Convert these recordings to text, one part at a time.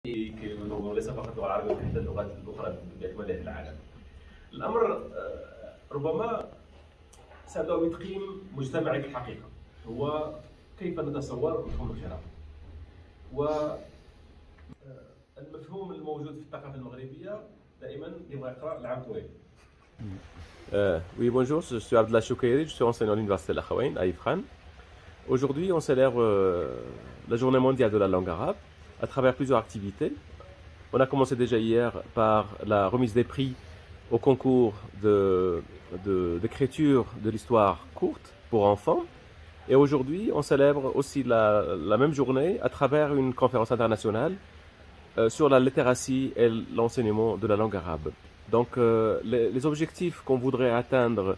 وليس فقط اللغه العربيه حتى اللغات الاخرى باكملها في العالم. الامر ربما سابدأ بتقييم مجتمعي في الحقيقه، هو كيف نتصور مفهوم القراءه. والمفهوم الموجود في الثقافه المغربيه دائما يبغى يقرا العام طويل. Oui, bonjour, je suis Abdallah Choukairi, je suis enseignant à l'université Al-Akhawaïn à Ifrane. Aujourd'hui, on célèbre la journée mondiale de la langue arabe à travers plusieurs activités. On a commencé déjà hier par la remise des prix au concours d'écriture de l'histoire courte pour enfants. Et aujourd'hui, on célèbre aussi la même journée à travers une conférence internationale sur la littératie et l'enseignement de la langue arabe. Donc, les objectifs qu'on voudrait atteindre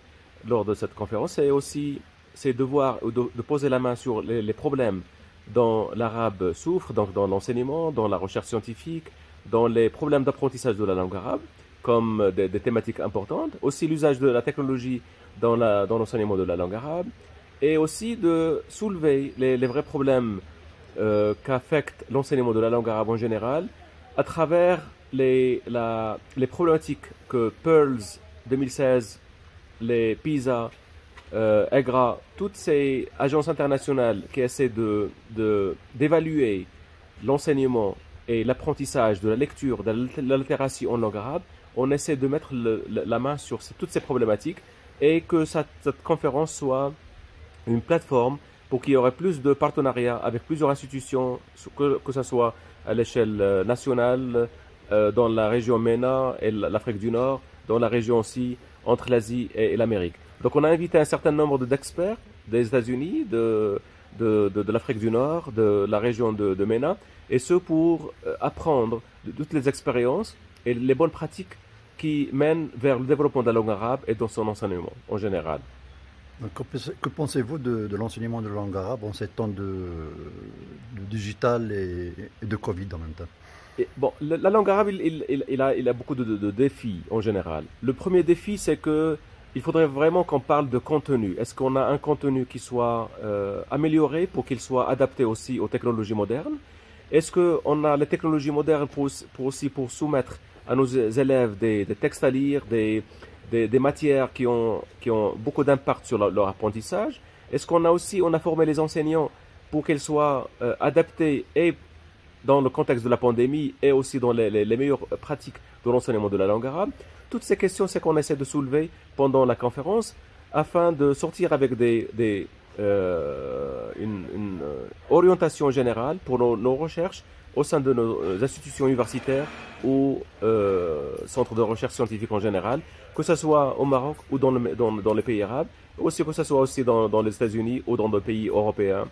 lors de cette conférence, c'est de poser la main sur les problèmes dont l'arabe souffre, donc dans l'enseignement, dans la recherche scientifique, dans les problèmes d'apprentissage de la langue arabe, comme des thématiques importantes, aussi l'usage de la technologie dans l'enseignement de la langue arabe, et aussi de soulever les vrais problèmes qu'affecte l'enseignement de la langue arabe en général, à travers les problématiques que Pearls 2016, les PISA, EGRA, toutes ces agences internationales qui essaient d'évaluer l'enseignement et l'apprentissage de la lecture, de la littératie en langue arabe, on essaie de mettre la main sur toutes ces problématiques et que cette conférence soit une plateforme pour qu'il y aurait plus de partenariats avec plusieurs institutions, que ce soit à l'échelle nationale, dans la région MENA et l'Afrique du Nord, dans la région aussi entre l'Asie et l'Amérique. Donc on a invité un certain nombre d'experts des États-Unis, de l'Afrique du Nord, de la région de MENA, et ce pour apprendre de toutes les expériences et les bonnes pratiques qui mènent vers le développement de la langue arabe et dans son enseignement en général. Donc, que pensez-vous de l'enseignement de la langue arabe en ces temps de digital et de Covid en même temps? Bon, la langue arabe, il a beaucoup de défis en général. Le premier défi, c'est que il faudrait vraiment qu'on parle de contenu. Est-ce qu'on a un contenu qui soit amélioré pour qu'il soit adapté aussi aux technologies modernes? Est-ce qu'on a les technologies modernes pour soumettre à nos élèves des textes à lire, des matières qui ont beaucoup d'impact sur leur apprentissage? Est-ce qu'on a formé les enseignants pour qu'ils soient adaptés et dans le contexte de la pandémie et aussi dans les meilleures pratiques de l'enseignement de la langue arabe? Toutes ces questions, c'est qu'on essaie de soulever pendant la conférence afin de sortir avec une orientation générale pour nos recherches au sein de nos institutions universitaires ou centres de recherche scientifique en général, que ce soit au Maroc ou dans les pays arabes, aussi que ce soit aussi dans les États-Unis ou dans des pays européens